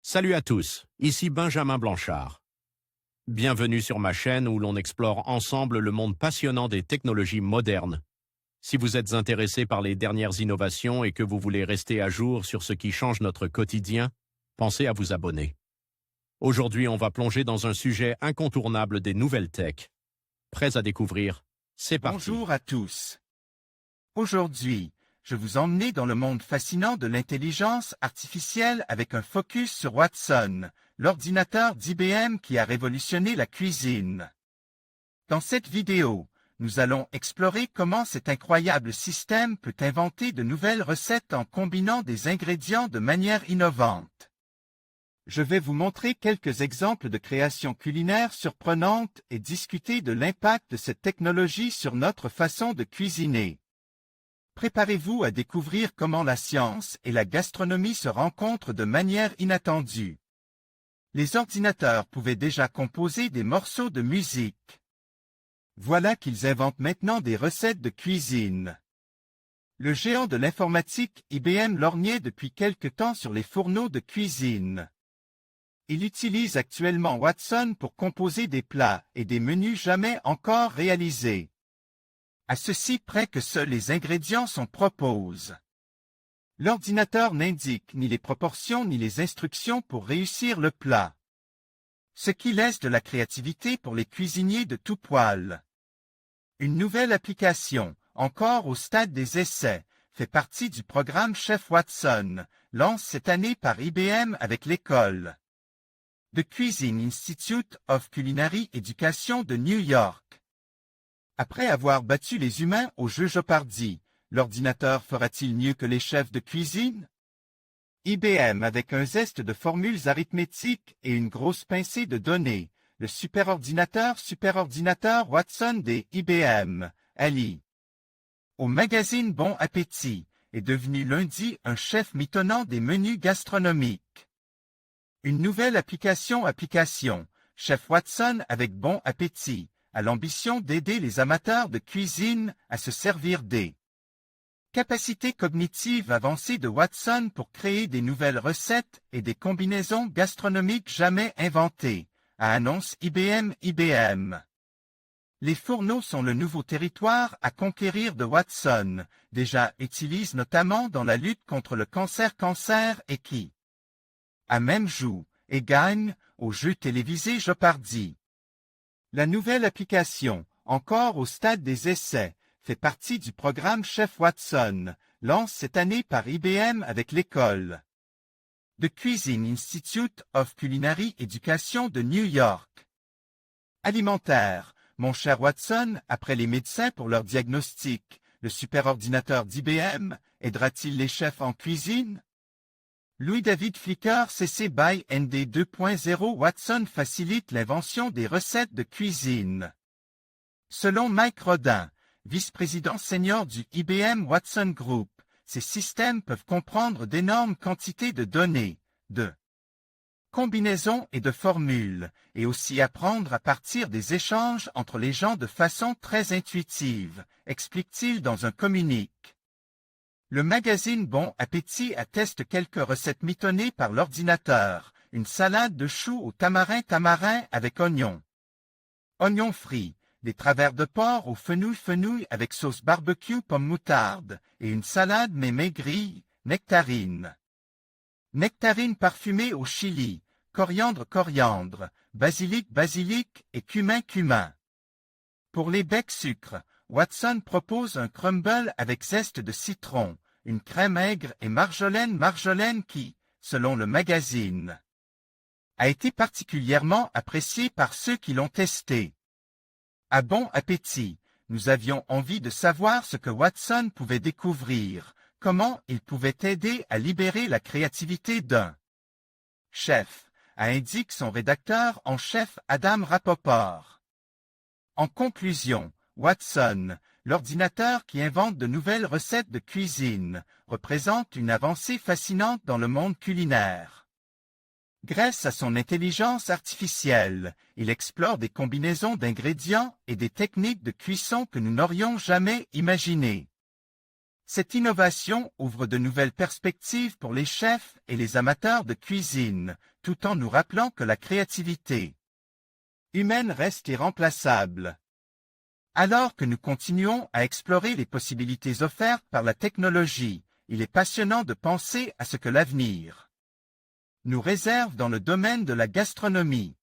Salut à tous, ici Benjamin Blanchard. Bienvenue sur ma chaîne où l'on explore ensemble le monde passionnant des technologies modernes. Si vous êtes intéressé par les dernières innovations et que vous voulez rester à jour sur ce qui change notre quotidien, pensez à vous abonner. Aujourd'hui, on va plonger dans un sujet incontournable des nouvelles tech. Prêts à découvrir? C'est parti. Bonjour à tous. Aujourd'hui, je vous emmène dans le monde fascinant de l'intelligence artificielle avec un focus sur Watson, l'ordinateur d'IBM qui a révolutionné la cuisine. Dans cette vidéo, nous allons explorer comment cet incroyable système peut inventer de nouvelles recettes en combinant des ingrédients de manière innovante. Je vais vous montrer quelques exemples de créations culinaires surprenantes et discuter de l'impact de cette technologie sur notre façon de cuisiner. Préparez-vous à découvrir comment la science et la gastronomie se rencontrent de manière inattendue. Les ordinateurs pouvaient déjà composer des morceaux de musique. Voilà qu'ils inventent maintenant des recettes de cuisine. Le géant de l'informatique IBM lorgnait depuis quelque temps sur les fourneaux de cuisine. Il utilise actuellement Watson pour composer des plats et des menus jamais encore réalisés. À ceci près que seuls les ingrédients sont proposés. L'ordinateur n'indique ni les proportions ni les instructions pour réussir le plat. Ce qui laisse de la créativité pour les cuisiniers de tout poil. Une nouvelle application, encore au stade des essais, fait partie du programme Chef Watson, lancé cette année par IBM avec l'école The Cuisine Institute of Culinary Education de New York. Après avoir battu les humains au jeu Jeopardy, l'ordinateur fera-t-il mieux que les chefs de cuisine? IBM avec un zeste de formules arithmétiques et une grosse pincée de données, le superordinateur Watson des IBM, Ali. Au magazine Bon Appétit, est devenu lundi un chef mitonnant des menus gastronomiques. Une nouvelle application Chef Watson avec Bon Appétit, a l'ambition d'aider les amateurs de cuisine à se servir des capacités cognitives avancées de Watson pour créer des nouvelles recettes et des combinaisons gastronomiques jamais inventées, a annonce IBM. Les fourneaux sont le nouveau territoire à conquérir de Watson, déjà utilisé notamment dans la lutte contre le cancer et qui a même joué et gagne au jeu télévisé Jeopardy. La nouvelle application, encore au stade des essais, fait partie du programme Chef Watson, lancé cette année par IBM avec l'école The Cuisine Institute of Culinary Education de New York. Alimentaire, mon cher Watson, après les médecins pour leur diagnostic, le superordinateur d'IBM aidera-t-il les chefs en cuisine? Louis-David Flicker CC by ND 2.0 Watson facilite l'invention des recettes de cuisine. Selon Mike Rodin, vice-président senior du IBM Watson Group, ces systèmes peuvent comprendre d'énormes quantités de données, de combinaisons et de formules, et aussi apprendre à partir des échanges entre les gens de façon très intuitive, explique-t-il dans un communiqué. Le magazine Bon Appétit atteste quelques recettes mitonnées par l'ordinateur, une salade de choux au tamarin avec oignons frits, des travers de porc au fenouil avec sauce barbecue pomme moutarde, et une salade mais maigrie, nectarine. Nectarine parfumée au chili, coriandre, basilic et cumin. Pour les becs sucre, Watson propose un crumble avec zeste de citron, une crème aigre et marjolaine qui, selon le magazine, a été particulièrement appréciée par ceux qui l'ont testé. À Bon Appétit, nous avions envie de savoir ce que Watson pouvait découvrir, comment il pouvait aider à libérer la créativité d'un chef, a indiqué son rédacteur en chef Adam Rapoport. En conclusion, Watson, l'ordinateur qui invente de nouvelles recettes de cuisine, représente une avancée fascinante dans le monde culinaire. Grâce à son intelligence artificielle, il explore des combinaisons d'ingrédients et des techniques de cuisson que nous n'aurions jamais imaginées. Cette innovation ouvre de nouvelles perspectives pour les chefs et les amateurs de cuisine, tout en nous rappelant que la créativité humaine reste irremplaçable. Alors que nous continuons à explorer les possibilités offertes par la technologie, il est passionnant de penser à ce que l'avenir nous réserve dans le domaine de la gastronomie.